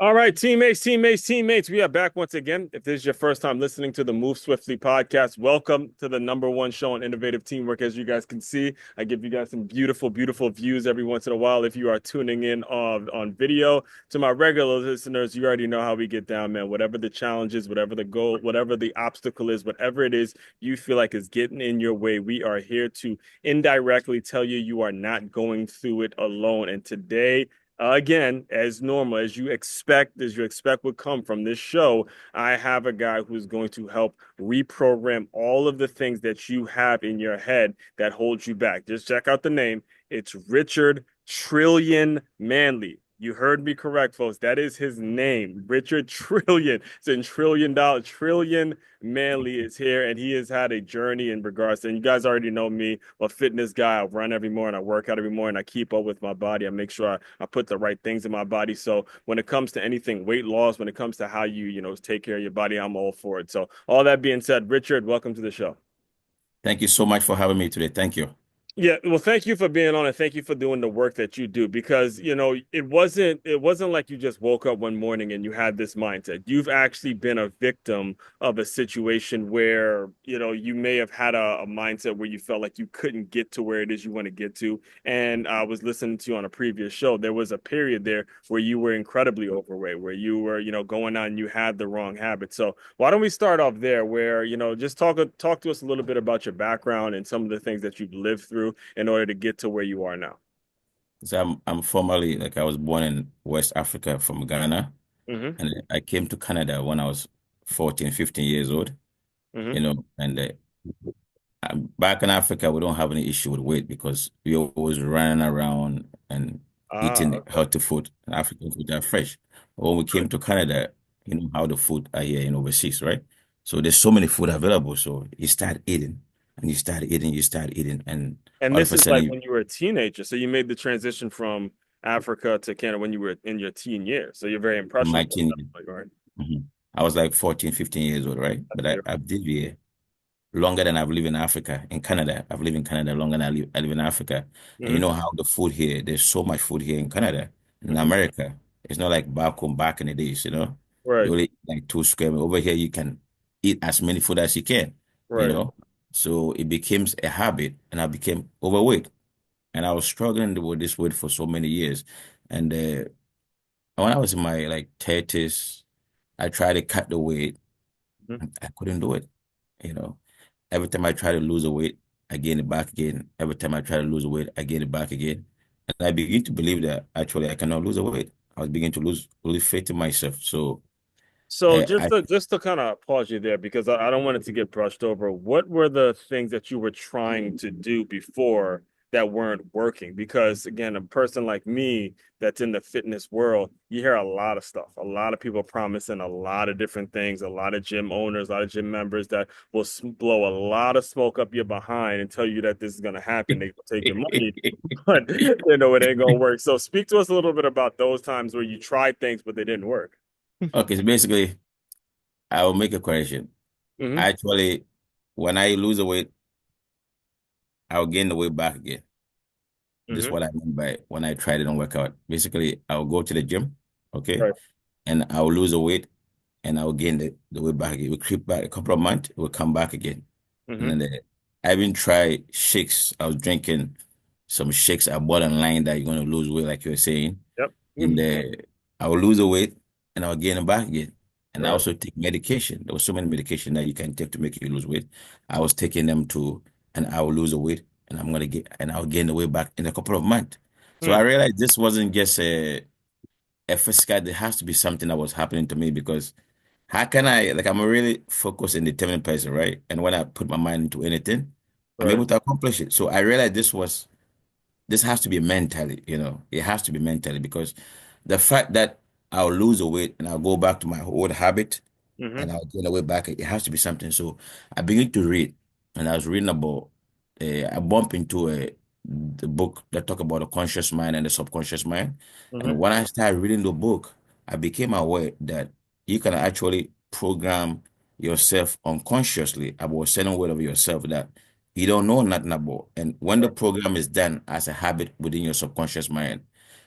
All right, teammates. We are back once again. If this is your first time listening to the Move Swiftly podcast, welcome to the number one show on innovative teamwork. As you guys can see, I give you guys some beautiful views every once in a while. If you are tuning in on video, to my regular listeners, you already know how we get down, man. Whatever the challenge is, whatever the goal, whatever the obstacle is, whatever it is you feel like is getting in your way, we are here to indirectly tell you you are not going through it alone. And today, again, as normal, as you expect would come from this show, I have a guy who's going to help reprogram all of the things that you have in your head that hold you back. Just check out the name. It's Richard Trillion Mantey. You heard me correct, folks. That is his name, Richard Trillion. It's in $1 trillion. Trillion Mantey is here, and he has had a journey in regards to, and you guys already know me, I'm a fitness guy. I run every morning, I work out every morning, I keep up with my body, I make sure I put the right things in my body. So when it comes to anything weight loss, when it comes to how you take care of your body, I'm all for it. So all that being said, Richard, welcome to the show. Thank you so much for having me today. Thank you. Yeah, well, thank you for being on and thank you for doing the work that you do because, it wasn't like you just woke up one morning and you had this mindset. You've actually been a victim of a situation where, you may have had a mindset where you felt like you couldn't get to where it is you want to get to. And I was listening to you on a previous show. There was a period there where you were incredibly overweight, where you were, going on, you had the wrong habits. So why don't we start off there where, just talk to us a little bit about your background and some of the things that you've lived through in order to get to where you are now. So I'm formerly like I was born in West Africa from Ghana, Hmm. and I came to Canada when I was 14, 15 years old, Hmm. and back in Africa, we don't have any issue with weight because we always running around and eating Okay. healthy food, and African food are fresh. But when we came to Canada, you know how the food are here in overseas, right? So there's so many food available. So you start eating and you start eating, and And all of this a is like sudden when you were a teenager. So you made the transition from Africa to Canada when you were in your teen years. So you're very from impressionable. 19 Like, all right. Mhm. I was like 14, 15 years old, right? That's But beautiful. I've lived here longer than I've lived in Africa. In Canada, I've lived in Canada longer than I live in Africa. And you Hmm. know how the food here, there's so much food here in Canada. In Hmm. America, it's not like back home, back in the days, You Right. only eat like 2 square meals. Over here, you can eat as many food as you can, you Right. know? So it became a habit and I became overweight. And I was struggling with this weight for so many years. And when I was in my like 30s, I tried to cut the weight. Mhm. I couldn't do it. You know, every time I try to lose a weight, I gain it back again. Every time I try to lose a weight, I gain it back again. And I begin to believe that actually I cannot lose a weight. I was beginning to lose really faith in myself. So So I just to kind of pause you there because I don't want it to get brushed over. What were the things that you were trying to do before that weren't working? Because again, a person like me that's in the fitness world, you hear a lot of stuff. A lot of people promising a lot of different things, a lot of gym owners, a lot of gym members that will blow a lot of smoke up your behind and tell you that this is going to happen. They will take your money, but it ain't going to work. So speak to us a little bit about those times where you tried things, but they didn't work. okay, so basically I will make a correction. Hmm. Actually, when I lose a weight, I'll gain the weight back again. This is Hmm. what I mean by when I try to don't work out. Basically, I'll go to the gym, okay, Right. and I'll lose a weight and I'll gain the weight back again. We'll creep back a couple of months, it will come back again. And Hmm. then I even tried shakes. I was drinking some shakes I bought online that you're going to lose weight, like you were saying. Yep. And I will lose the weight and I'll gain it back again. And I Right. also take medication. There was so many medication that you can take to make you lose weight. I was taking them to, and I will lose the weight and I'll gain the weight back in a couple of months. So I Hmm. realized this wasn't just a physical, there has to be something that was happening to me because how can like I'm a really focused and determined person, right? And when I put my mind into anything, I'm Right. able to accomplish it. So I realized this has to be mentally, it has to be mentally because the fact that I'll lose a weight and I'll go back to my old habit Hmm. and I'll gain the weight back, it has to be something. So I began to read and I was reading about, I bumped into the book that talk about the conscious mind and the subconscious mind. Hmm. And when I started reading the book, I became aware that you can actually program yourself unconsciously about certain word of yourself that you don't know nothing about. And when the Right. program is done as a habit within your subconscious mind,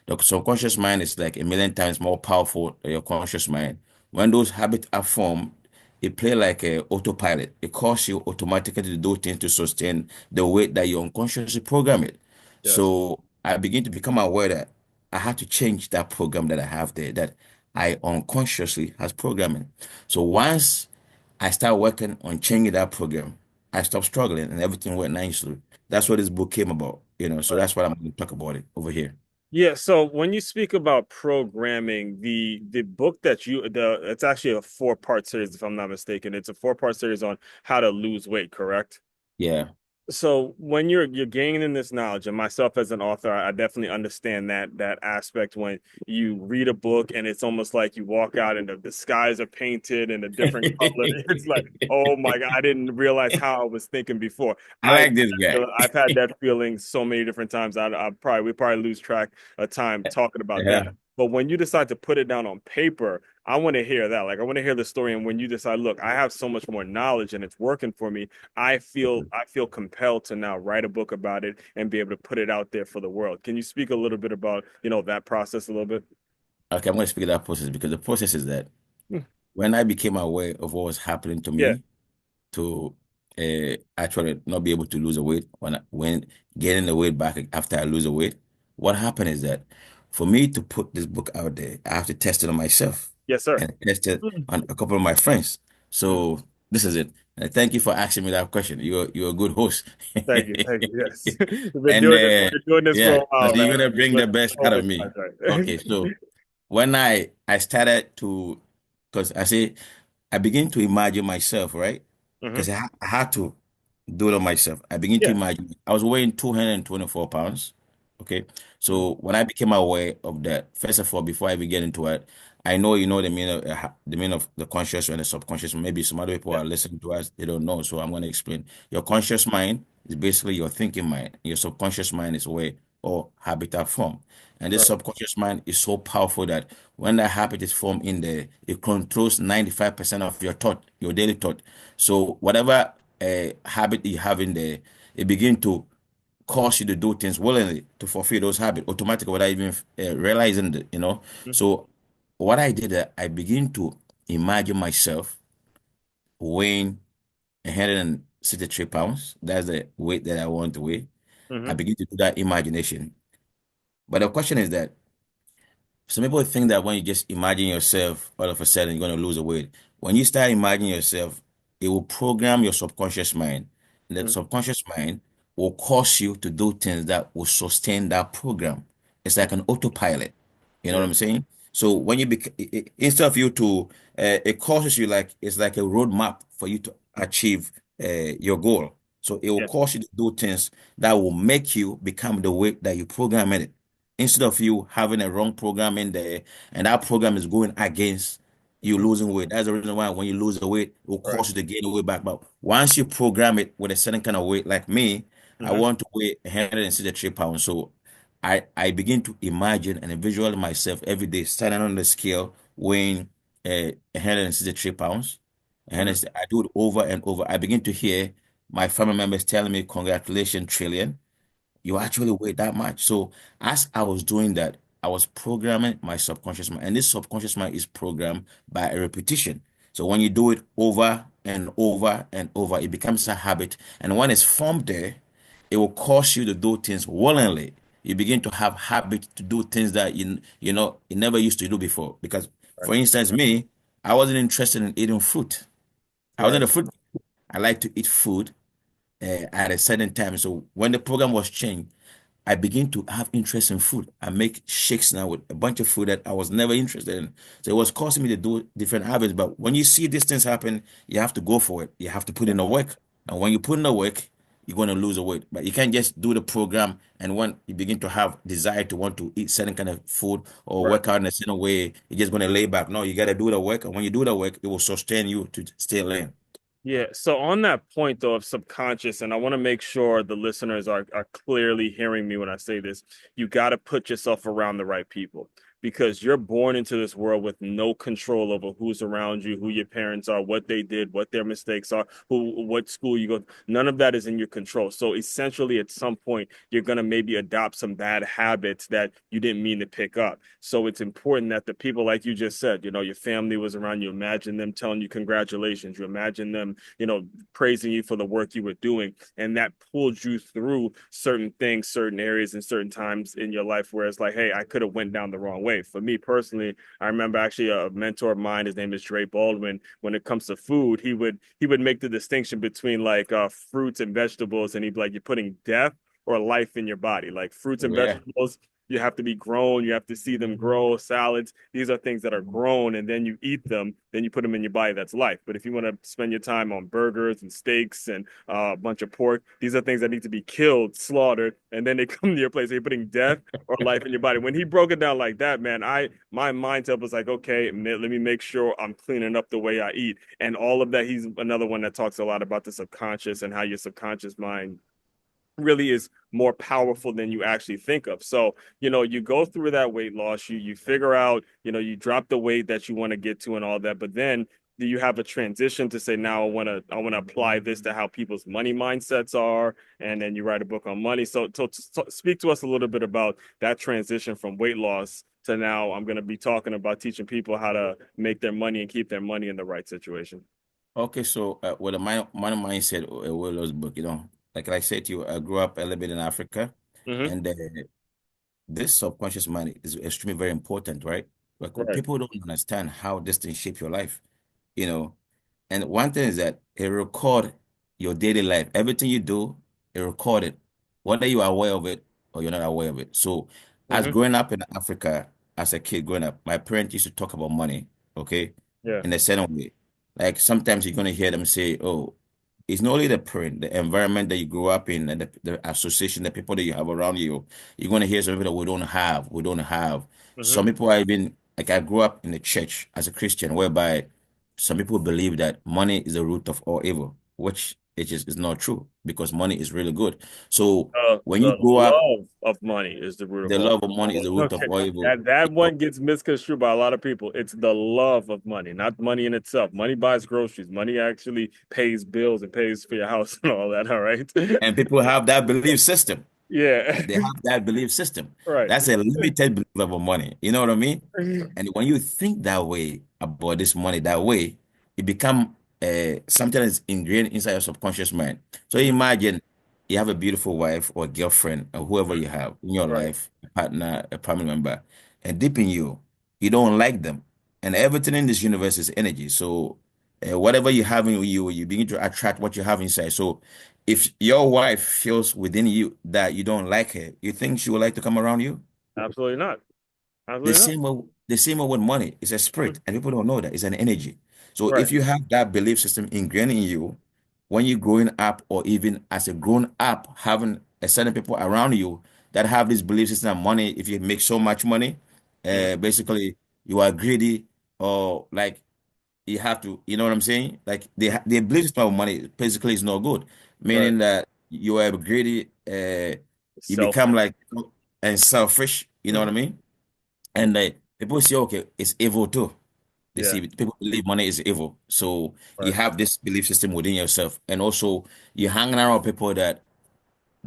The subconscious mind is like a million times more powerful than your conscious mind. When those habits are formed, it play like a autopilot. It causes you automatically to do things to sustain the way that you unconsciously program it. Yes. So I begin to become aware that I have to change that program that I have there that I unconsciously has programming. So once I start working on changing that program, I stopped struggling and everything went nicely. That's what this book came about, so Right. that's what I'm going to talk about it over here. Yeah, so when you speak about programming, the book that it's actually a four-part series, if I'm not mistaken. It's a four-part series on how to lose weight, correct? Yeah. So when you're gaining this knowledge, and myself as an author, I definitely understand that aspect when you read a book and it's almost like you walk out and the skies are painted in a different color. It's like, oh my God, I didn't realize how I was thinking before. I like this guy. I've had that feeling so many different times. We probably lose track of time talking about that. Yeah. But when you decide to put it down on paper, I want to hear that. Like I want to hear the story. And when you decide, look, I have so much more knowledge and it's working for me. I feel compelled to now write a book about it and be able to put it out there for the world. Can you speak a little bit about, that process a little bit? Okay, I'm going to speak of that process because the process is that Hmm. when I became aware of what was happening to Yeah. me, to actually not be able to lose a weight when getting the weight back after I lose the weight. What happened is that for me to put this book out there, I have to test it on myself Yes, sir. and test it Mhm. on a couple of my friends. So this is it. And thank you for asking me that question. You're a good host. Thank you. Thank you. Yes. We've been And doing this. We've been doing this for yeah, a while, so man. you're gonna bring Let's the best out hold of it me. tight, right? Okay, so when I started to, because I begin to imagine myself, right? Hmm. Because I had to do it on myself. I begin to Yeah. imagine I was weighing 224 pounds. Okay. Mhm. So when I became aware of that, first of all, before I even get into it, I know you know the meaning of the conscious and the subconscious. Maybe some other people Yeah. are listening to us, they don't know. So I'm going to explain. Your conscious mind is basically your thinking mind. Your subconscious mind is where all habits are from. And this Right. subconscious mind is so powerful that when that habit is formed in there, it controls 95% of your thought, your daily thought. So whatever habit you have in there, it begin to cause you to do things willingly to fulfill those habits automatically without even realizing it. Mhm. So what I did, I begin to imagine myself weighing 163 pounds. That's the weight that I want to weigh. I Mhm. begin to do that imagination. But the question is that some people think that when you just imagine yourself, all of a sudden you're going to lose the weight. When you start imagining yourself, it will program your subconscious mind. And the Mhm. subconscious mind will cause you to do things that will sustain that program. It's like an autopilot. You know what Yeah. I'm saying? So when instead of you to, it causes you like, it's like a roadmap for you to achieve your goal. So it will Yeah. cause you to do things that will make you become the way that you program it instead of you having a wrong program in there and that program is going against you Mhm. losing weight. That's the reason why when you lose the weight, it will Right. cause you to gain the weight back. But once you program it with a certain kind of weight, like me, I Hmm. want to weigh 163 pounds. So I begin to imagine and visualize myself every day standing on the scale weighing 163 pounds. And Hmm. I do it over and over. I begin to hear my family members telling me, "Congratulations, Trillion. You actually weigh that much." So as I was doing that, I was programming my subconscious mind, and this subconscious mind is programmed by a repetition. So when you do it over and over and over, it becomes a habit. And when it's formed there, it will cause you to do things willingly. You begin to have habit to do things that you never used to do before. Because, Right. for instance, me, I wasn't interested in eating fruit. I wasn't Right. a fruit. I like to eat food at a certain time. So when the program was changed, I begin to have interest in food. I make shakes now with a bunch of food that I was never interested in. So it was causing me to do different habits. But when you see these things happen, you have to go for it. You have to put in the work. And when you put in the work, you're going to lose the weight. But you can't just do the program and when you begin to have desire to want to eat certain kind of food or Right. work out in a certain way, you're just going to lay back. No, you got to do the work. And when you do the work, it will sustain you to stay lean. Yeah. So on that point though of subconscious, and I want to make sure the listeners are clearly hearing me when I say this, you got to put yourself around the right people. because you're born into this world with no control over who's around you, who your parents are, what they did, what their mistakes are, what school you go. None of that is in your control. So essentially, at some point, you're going to maybe adopt some bad habits that you didn't mean to pick up. So it's important that the people, like you just said, your family was around you. Imagine them telling you congratulations. You imagine them, praising you for the work you were doing. And that pulled you through certain things, certain areas, and certain times in your life where it's like, hey, I could have went down the wrong way. For me personally, I remember actually a mentor of mine, his name is Dre Baldwin. When it comes to food, he would make the distinction between like fruits and vegetables, and he'd be like, you're putting death or life in your body. Like fruits and Yeah. vegetables, you have to be grown, you have to see them grow. Salads, these are things that are grown, and then you eat them, then you put them in your body. That's life. But if you want to spend your time on burgers and steaks and a bunch of pork, these are things that need to be killed, slaughtered, and then they come to your place. So you're putting death or life in your body. When he broke it down like that, man, my mindset was like, okay, let me make sure I'm cleaning up the way I eat, and all of that. He's another one that talks a lot about the subconscious and how your subconscious mind really is more powerful than you actually think of. So, you go through that weight loss, you figure out, you drop the weight that you want to get to and all that, but then do you have a transition to say, now I want to apply this to how people's money mindsets are, and then you write a book on money. So speak to us a little bit about that transition from weight loss to now I'm going to be talking about teaching people how to make their money and keep their money in the right situation. Okay, so with a money mindset, Willow's book, like I said to you, I grew up a little bit in Africa, Hmm. and this subconscious mind is extremely very important, right? Like Right. people don't understand how this thing shape your life, you know. And one thing is that it record your daily life. Everything you do, it record it, whether you are aware of it or you're not aware of it. So, as Hmm. growing up in Africa, as a kid growing up, my parents used to talk about money, okay, Yeah. in a certain way. Like sometimes you're gonna hear them say, "Oh, it's not only the parent, the environment that you grew up in, and the association, the people that you have around you. You're gonna hear some people that we don't have. Hmm. Some people are even like I grew up in the church as a Christian, whereby some people believe that money is the root of all evil, which is not true because money is really good. So when you The grow up, love of money is the root of the all. love of money is the root of Okay, all evil. that one gets misconstrued by a lot of people. It's the love of money, not money in itself. Money buys groceries. Money actually pays bills and pays for your house and all that. All right. And people have that belief system. Yeah. They have that belief system. Right. That's a limited belief about money. You know what I mean? And when you think that way about this money that way, it become something that's ingrained inside your subconscious mind. So Mhm. imagine you have a beautiful wife or girlfriend or whoever you have in your Right. life, a partner, a family member, and deep in you, you don't like them. And everything in this universe is energy. So whatever you have in you, you begin to attract what you have inside. So if your wife feels within you that you don't like her, you think she would like to come around you? Absolutely not. The Absolutely not. same way, the same way with money. It's a spirit, Mhm. and people don't know that. It's an energy. So Right. if you have that belief system ingrained in you, when you're growing up, or even as a grown up, having a certain people around you that have this belief system that money, if you make so much money, Mhm. basically you are greedy, or like you have to, you know what I'm saying? Like they believe system of money basically is not good, Right. meaning that you are greedy, you become Selfish. like and selfish, you know what I Mhm. mean? And people say, okay, it's evil too. They Yeah. see people believe money is evil. So you Right. have this belief system within yourself. And also you're hanging around people that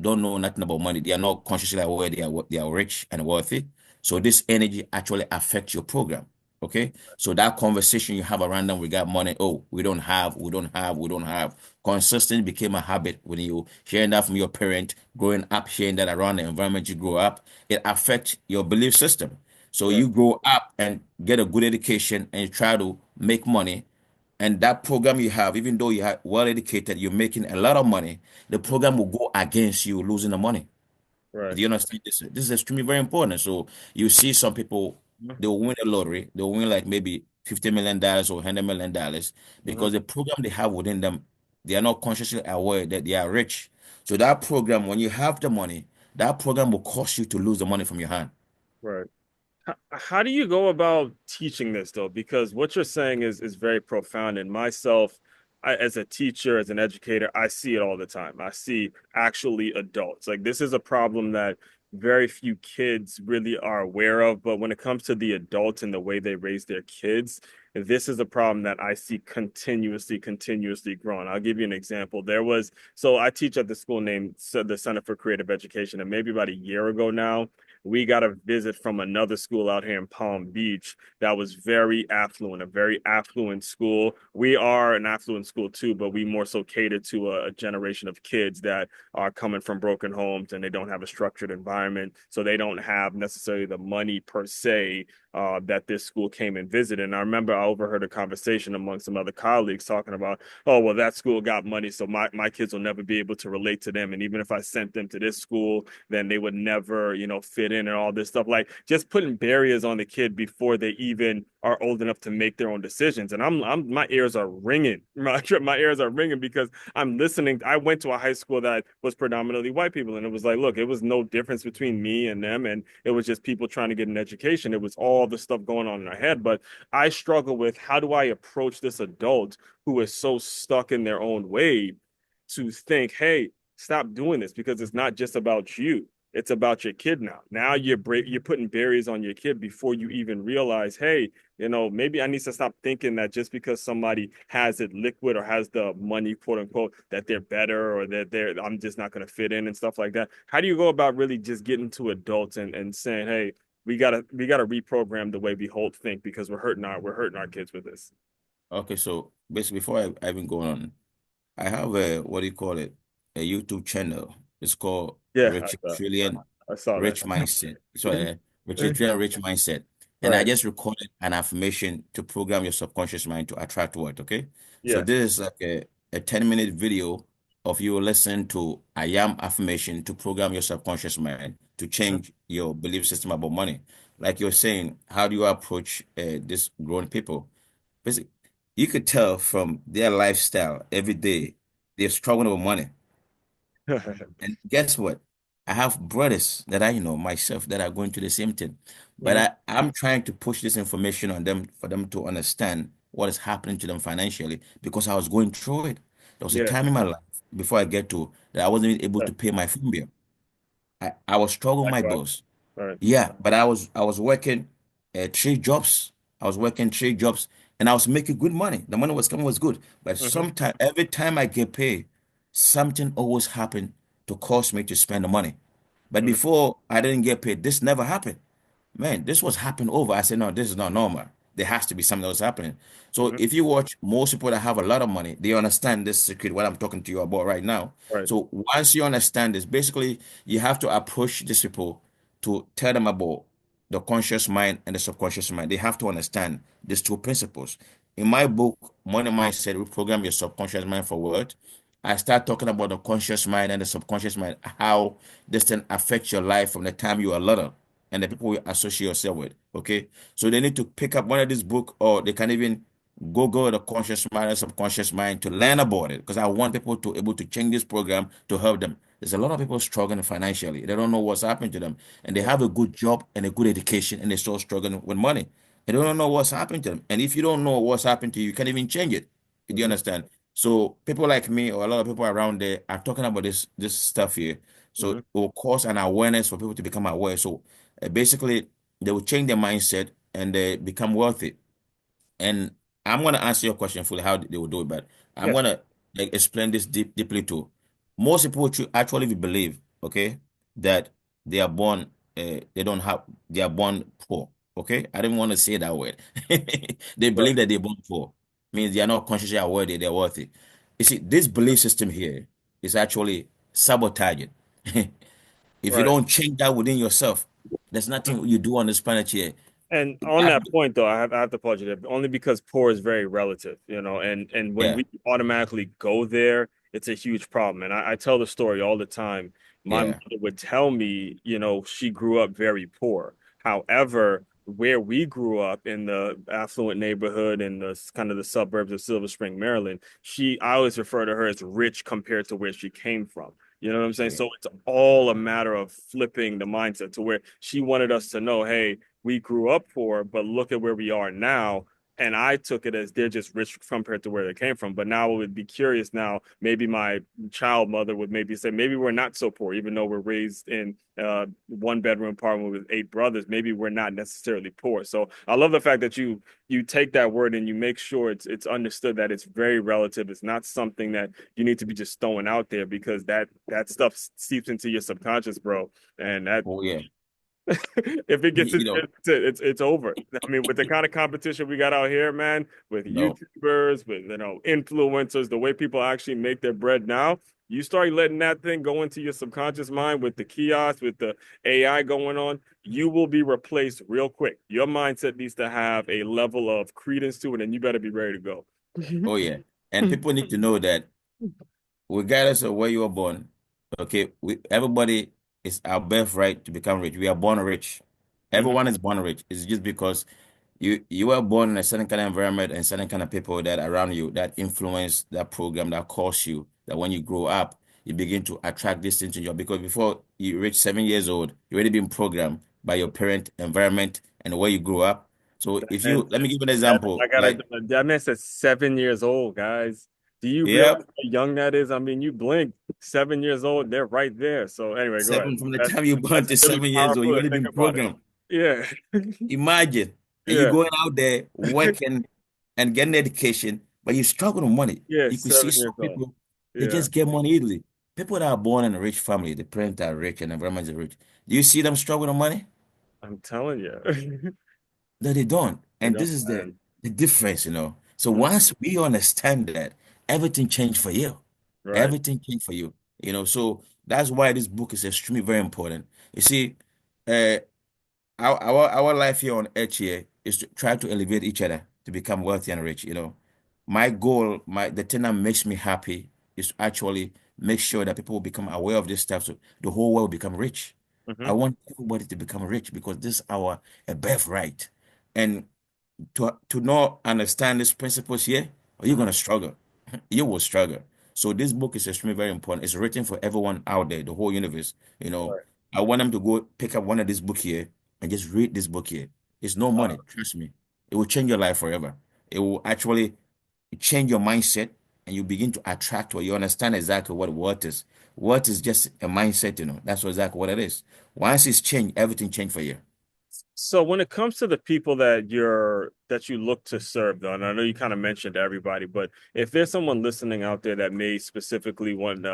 don't know nothing about money. They are not consciously aware they are rich and wealthy. So this energy actually affects your program. Okay. So that conversation you have around them, we got money. Oh, we don't have, we don't have, we don't have. Consistent became a habit when you hearing that from your parent, growing up, hearing that around the environment you grow up, it affects your belief system. So Right. you grow up and get a good education and you try to make money, and that program you have, even though you are well educated, you're making a lot of money, the Mhm. program will go against you losing the money. Right. Do you understand this? This is extremely very important. So you see some people, Mhm. they'll win a lottery, they'll win like maybe $50 million or $100 million Mhm. because the program they have within them, they are not consciously aware that they are rich. So that program, when you have the money, that program will cause you to lose the money from your hand. Right. How do you go about teaching this though? Because what you're saying is very profound. And myself, as a teacher, as an educator, I see it all the time. I see actually adults. Like this is a problem that very few kids really are aware of. But when it comes to the adults and the way they raise their kids, this is a problem that I see continuously growing. I'll give you an example. So I teach at the school named the Center for Creative Education, and maybe about a year ago now, we got a visit from another school out here in Palm Beach that was a very affluent school. We are an affluent school too, but we more so cater to a generation of kids that are coming from broken homes and they don't have a structured environment. So they don't have necessarily the money per se that this school came and visited. And I remember I overheard a conversation among some other colleagues talking about, oh, well, that school got money, so my kids will never be able to relate to them. And even if I sent them to this school, then they would never, fit in and all this stuff. Like just putting barriers on the kid before they even are old enough to make their own decisions. And my ears are ringing. My ears are ringing because I'm listening. I went to a high school that was predominantly white people, and it was like, look, it was no difference between me and them, and it was just people trying to get an education. It was all the stuff going on in our head. But I struggle with how do I approach this adult who is so stuck in their own way to think, hey, stop doing this because it's not just about you. It's about your kid now. Now you're putting barriers on your kid before you even realize, hey, maybe I need to stop thinking that just because somebody has it liquid or has the money, quote unquote, that they're better or that I'm just not going to fit in and stuff like that. How do you go about really just getting to adults and saying, hey, we gotta reprogram the way we hold think because we're hurting our kids with this. Okay, so basically, before I even go on, I have a what do you call it? A YouTube channel. It's called Yeah, Richard Trillion I saw that. Rich Mindset. So Richard Trillion Rich Mindset. And I Right. just recorded an affirmation to program your subconscious mind to attract what, okay? So Yeah. this is like a 10-minute video of you listening to I am affirmation to program your subconscious mind to change your belief system about money. Like you're saying, how do you approach this grown people? Basically, you could tell from their lifestyle every day they're struggling with money. And guess what? I have brothers that I know myself that are going through the same thing. But Mhm. I'm trying to push this information on them for them to understand what is happening to them financially because I was going through it. There was a Yeah. time in my life before I get to that I wasn't even able Yeah. to pay my phone bill. I was struggling with my Likewise. bills. All right. Yeah, but I was working three jobs. I was working three jobs and I was making good money. The money was coming was good. But Hmm. sometime every time I get paid, something always happened to cause me to spend the money. But Hmm. before I didn't get paid, this never happened. Man, this was happening over. I said, no, this is not normal. There has to be something else happening. So Hmm. if you watch most people that have a lot of money, they understand this secret, what I'm talking to you about right now. Right. So once you understand this, basically you have to approach these people to tell them about the conscious mind and the subconscious mind. They have to understand these two principles. In my book, Money Mindset, Reprogram Your Subconscious Mind for What? I start talking about the conscious mind and the subconscious mind, how this can affect your life from the time you are little and the people you associate yourself with. Okay. So they need to pick up one of these book or they can even Google the conscious mind and subconscious mind to learn about it. Because I want people to able to change this program to help them. There's a lot of people struggling financially. They don't know what's happening to them. And they Yeah. have a good job and a good education and they're still struggling with money. They don't know what's happening to them. And if you don't know what's happened to you, you can't even change it. Do you Hmm. understand? So people like me or a lot of people around there are talking about this stuff here. So Hmm. it will cause an awareness for people to become aware. So basically, they will change their mindset and they become wealthy. And I'm gonna answer your question fully how they will do it, but I'm Yeah. gonna like explain this deeply too. Most people actually believe, okay, that they are born, they don't have, they are born poor. Okay, I didn't want to say that word. They Right. believe that they're born poor, means they are not consciously aware that they're worthy. You see, this belief system here is actually sabotaging. If you Right. don't change that within yourself, there's nothing you do on this planet here. And on I- that point, though, I have to pause you there, only because poor is very relative, and when yeah, we automatically go there, it's a huge problem. And I tell the story all the time. My yeah. mother would tell me, she grew up very poor. However, where we grew up in the affluent neighborhood in the kind of the suburbs of Silver Spring, Maryland, I always refer to her as rich compared to where she came from. You know what I'm saying? Okay. So it's all a matter of flipping the mindset to where she wanted us to know, hey, we grew up poor, but look at where we are now. and I took it as they're just rich compared to where they came from. But now I would be curious now, maybe my child mother would maybe say, maybe we're not so poor, even though we're raised in one bedroom apartment with 8 brothers, maybe we're not necessarily poor. So I love the fact that you take that word and you make sure it's understood that it's very relative. It's not something that you need to be just throwing out there, because that stuff seeps into your subconscious, bro. And that Oh yeah. if it gets You it, know, it's over. I mean, with the kind of competition we got out here, man, with no. YouTubers, with influencers, the way people actually make their bread now, you start letting that thing go into your subconscious mind with the kiosks, with the AI going on, you will be replaced real quick. Your mindset needs to have a level of credence to it, and you better be ready to go. Oh yeah. And people need to know that regardless of where you were born, okay, everybody is our birthright to become rich. We are born rich. Mhm. Everyone is born rich. It's just because you were born in a certain kind of environment and certain kind of people that around you that influence that program that cause you that when you grow up you begin to attract this into you because before you reach 7 years old you already been programmed by your parent environment and where you grew up. So That if man you let me said give you an seven. example, I gotta. like That man said 7 years old, guys. Do you yeah, realize how young that is? I mean, you blink, 7 years old, they're right there. So anyway, go ahead. seven from the That's time you born that's to really 7 years old, you powerful to already think been about it. programmed. Yeah, Imagine, and you yeah, going out there working and getting education, but you struggle with money. yeah. You could see seven some years old. people, they Yeah, just get money easily. People that are born in a rich family, the parents are rich and the environment is rich. Do you see them struggle with money? I'm telling you. No, they don't. You And know, this is man. the difference. So Mhm. once we understand that, everything changed for you. Right. Everything changed for you. So that's why this book is extremely very important. You see, uh, our life here on earth here is to try to elevate each other to become wealthy and rich. My goal, the thing that makes me happy is to actually make sure that people will become aware of this stuff so the whole world will become rich. I Hmm. want everybody to become rich because this is our a birthright. And to not understand these principles here, you're Hmm. gonna struggle. You will struggle. So this book is extremely very important. It's written for everyone out there, the whole universe. You know, Right. I want them to go pick up one of this book here and just read this book here. It's no Uh, money, trust me. It will change your life forever. It will actually change your mindset and you begin to attract what you understand exactly what worth is. Worth is just a mindset. That's exactly what it is. Once it's changed, everything changed for you. So when it comes to the people that you look to serve, though, and I know you kind of mentioned everybody, but if there's someone listening out there that may specifically want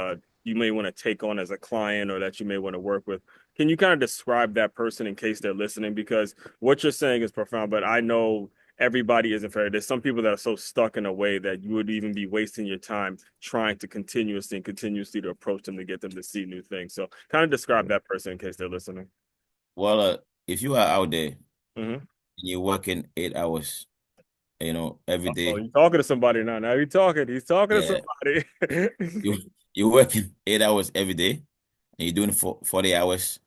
you may want to take on as a client or that you may want to work with, can you kind of describe that person in case they're listening? Because what you're saying is profound, but I know everybody isn't fair. There's some people that are so stuck in a way that you would even be wasting your time trying to continuously to approach them to get them to see new things. So kind of describe that person in case they're listening. Well, if you are out there Hmm. and you're working 8 hours, every Oh, day. he's talking to somebody now. Now he's talking. He's talking to Yeah, somebody. you're working 8 hours every day, and you're doing 40 hours,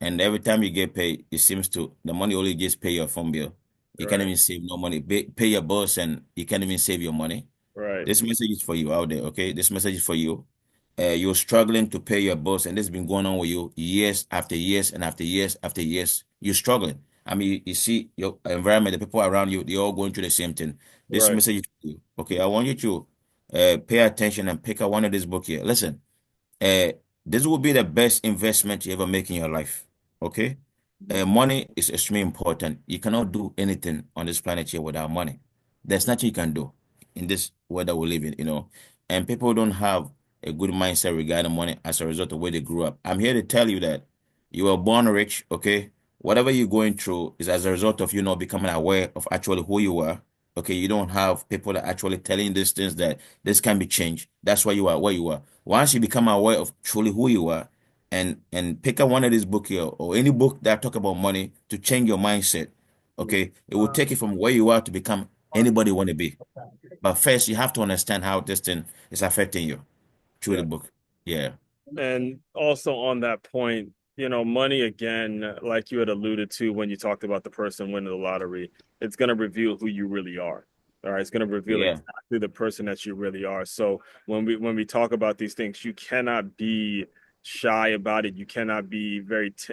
and every time you get paid, it seems to the money only just pay your phone bill. You can't Right, even save no money. Pay your boss, and you can't even save your money. right, This message is for you out there, okay? This message is for you. You're struggling to pay your bills, and this has been going on with you years after years and after years after years. You're struggling. I mean, you see your environment, the people around you, they're all going through the same thing. This right. message is for you. Okay, I want you to pay attention and pick up one of this book here. Listen, uh, this will be the best investment you ever make in your life. Okay? Money is extremely important. You cannot do anything on this planet here without money. There's nothing you can do in this world that we live in. And people don't have a good mindset regarding money as a result of where they grew up. I'm here to tell you that you were born rich, okay? Whatever you're going through is as a result of you not becoming aware of actually who you are. Okay, you don't have people that actually telling these things that this can be changed. That's why you are where you are. Once you become aware of truly who you are, and pick up one of these books here or any book that talk about money to change your mindset, okay, it will take you from where you are to become anybody you want to be. But first, you have to understand how this thing is affecting you through the Yeah. book. Yeah, And also on that point, money again, like you had alluded to when you talked about the person winning the lottery, it's going to reveal who you really are. All right, it's going to reveal yeah, exactly the person that you really are. So when we talk about these things, you cannot be shy about it. You cannot be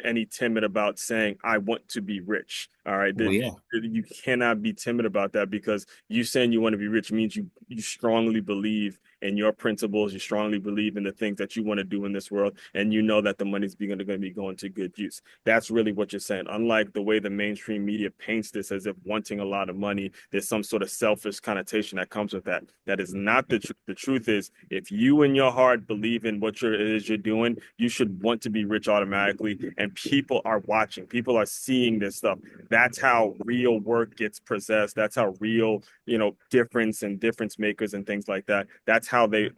any timid about saying I want to be rich. All right. Oh yeah. You cannot be timid about that because you saying you want to be rich means you strongly believe in your principles. You strongly believe in the things that you want to do in this world, and you know that the money's going to be going to good use. That's really what you're saying. Unlike the way the mainstream media paints this as if wanting a lot of money, there's some sort of selfish connotation that comes with that. That is not the truth. The truth is, if you in your heart believe in what it is you're doing, you should want to be rich automatically. And people are watching. People are seeing this stuff. That's how real work gets possessed. That's how real, difference and difference makers and things like that. That's how they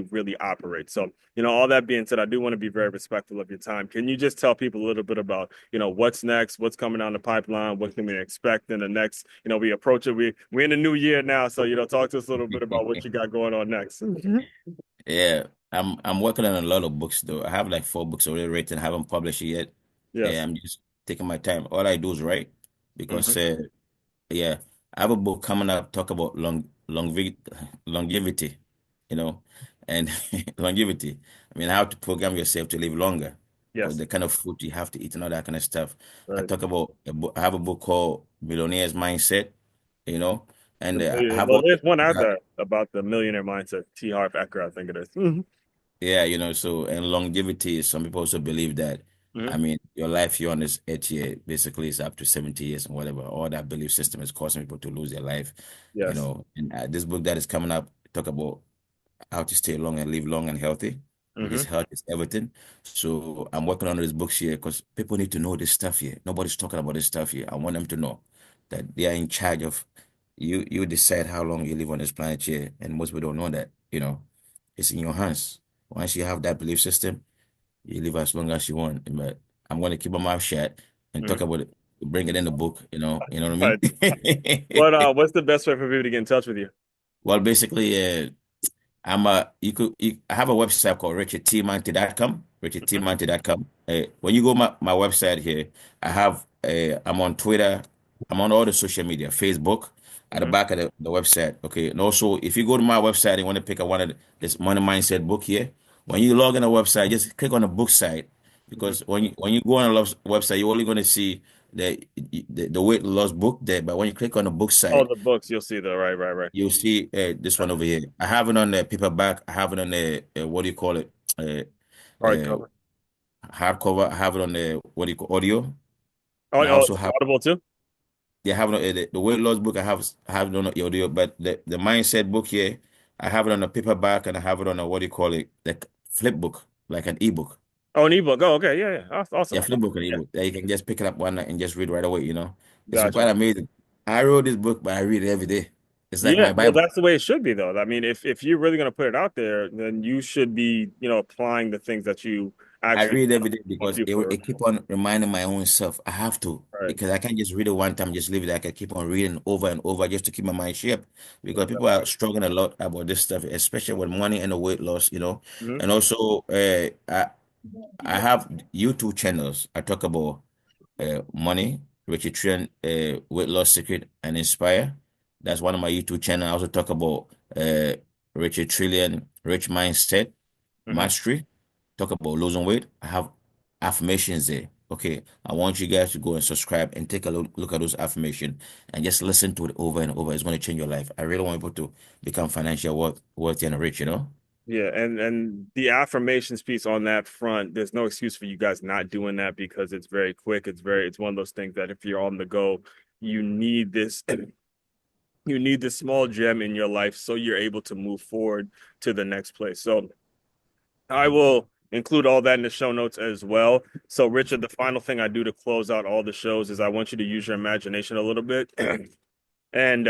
really operate. So, all that being said, I do want to be very respectful of your time. Can you just tell people a little bit about, what's next, what's coming down the pipeline, what can we expect in the next, we approach it. We're in a new year now. So, talk to us a little bit about what you got going on next. Yeah, I'm working on a lot of books though. I have like 4 books already written, haven't published it yet. Yes. I'm just taking my time. All I do is write because Hmm. yeah, I have a book coming up talk about longevity, you know, and longevity. I mean, how to program yourself to live longer, or Yes. the kind of food you have to eat and all that kind of stuff. I Right. talk about a book, I have a book called Millionaire's Mindset, you know, and I have Well, all there's one out there about the millionaire mindset. T. Harv Eker, I think it is. yeah, so and longevity, some people also believe that, I Hmm. mean, your life you're on this earth here basically is up to 70 years and whatever. All that belief system is causing people to lose their life, Yes. And this book that is coming up talk about how to stay long and live long and healthy because Hmm. health is everything. So I'm working on these books here because people need to know this stuff here. Nobody's talking about this stuff here. I want them to know that they are in charge of you. You decide how long you live on this planet here, and most people don't know that. It's in your hands. Once you have that belief system, you live as long as you want. But I'm going to keep my mouth shut and talk Hmm. about it, bring it in the book. You know what I Right. mean? What's the best way for people to get in touch with you? Well, basically, I have a website called richardtmantey.com, Hmm. richardtmantey.com. When you go my website here, I'm on Twitter, I'm on all the social media, Facebook, at the Hmm. back of the website. Okay. And also if you go to my website and you want to pick up this money mindset book here, when you log in the website, just click on the book site Hmm. because when you go on the website, you're only going to see the weight loss book there. But when you click on the book Oh, site, the books. You'll see the right, right, right. you'll see this one over here. I have it on the paperback. I have it on the what do you call it? Uh, uh, Hardcover. Hardcover. I have it on the what do you call audio, Oh, and I oh, also it's have Audible too. have it on, the weight loss book. I have it on the audio, but the mindset book here, I have it on a paperback, and I have it on a what do you call it? Like flip book, like an ebook. Oh, an ebook. Oh, okay. Yeah, yeah. Yeah, Awesome. flip book and Yeah, ebook. That you can just pick it up one night and just read right away. It's gotcha. quite amazing. I wrote this book, but I read it every day. It's like Yeah, my well, Bible. that's the way it should be, though. I mean, if you're really going to put it out there, then you should be, applying the things that you I actually read every day want because to do for it keep on reminding my own self. I have to right. because I can't just read it one time, just leave it. I can keep on reading over and over just to keep my mind sharp. Because people are struggling a lot about this stuff, especially with money and the weight loss. Mhm. And also, I have YouTube channels. I talk about money, Richard Trillion, weight loss secret, and inspire. That's one of my YouTube channel. I also talk about Richard Trillion, rich mindset Mhm. mastery, talk about losing weight. I have affirmations there. Okay, I want you guys to go and subscribe and take a look at those affirmations and just listen to it over and over. It's going to change your life. I really want people to become financial worthy and rich. Yeah, and the affirmations piece on that front, there's no excuse for you guys not doing that because it's very quick. It's one of those things that if you're on the go, you need this you need this small gem in your life so you're able to move forward to the next place. So I will include all that in the show notes as well. So, Richard, the final thing I do to close out all the shows is I want you to use your imagination a little bit. And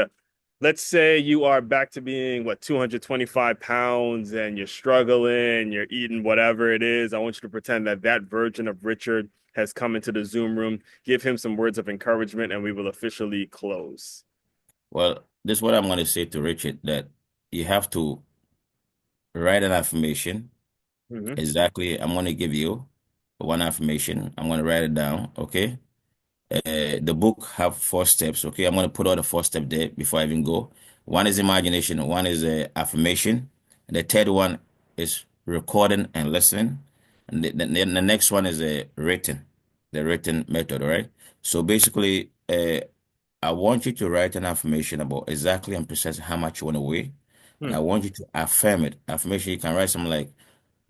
let's say you are back to being, what, 225 pounds and you're struggling, you're eating whatever it is. I want you to pretend that that version of Richard has come into the Zoom room. Give him some words of encouragement, and we will officially close. Well, this is what I'm going to say to Richard that you have to write an affirmation. Hmm. Exactly. I'm going to give you one affirmation. I'm going to write it down. Okay. The book have 4 steps. Okay, I'm gonna put all the 4 steps there before I even go. One is imagination, one is affirmation, and the third one is recording and listening, and the next one is the written method. All right. So basically, uh, I want you to write an affirmation about exactly and precisely how much you want to weigh. And I Hmm. want you to affirm it. Affirmation, you can write something like,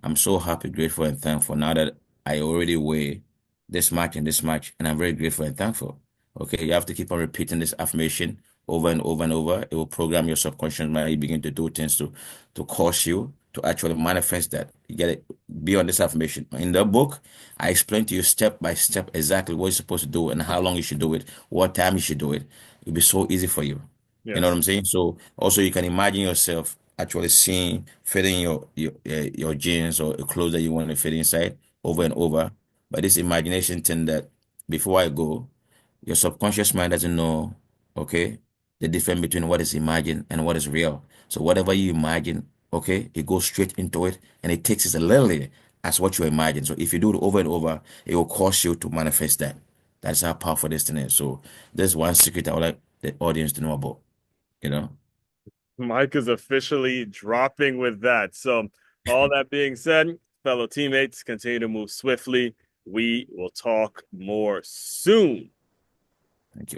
I'm so happy, grateful, and thankful now that I already weigh this much, and I'm very grateful and thankful. Okay, you have to keep on repeating this affirmation over and over and over. It will program your subconscious mind. You begin to do things to cause you to actually manifest that. You get it. Be on this affirmation. In the book, I explain to you step by step exactly what you're supposed to do and how long you should do it, what time you should do it. It'll be so easy for you. You know what Yes. I'm saying? So also you can imagine yourself actually seeing fitting your jeans or the clothes that you want to fit inside over and over. But this imagination thing that before I go, your subconscious mind doesn't know, okay, the difference between what is imagined and what is real. So whatever you imagine, okay, it goes straight into it and it takes it literally as what you imagine. So if you do it over and over, it will cause you to manifest that. That's how powerful this thing is. So there's one secret I would like the audience to know about, you know. Mike is officially dropping with that. So, all that being said, fellow teammates, continue to move swiftly. We will talk more soon.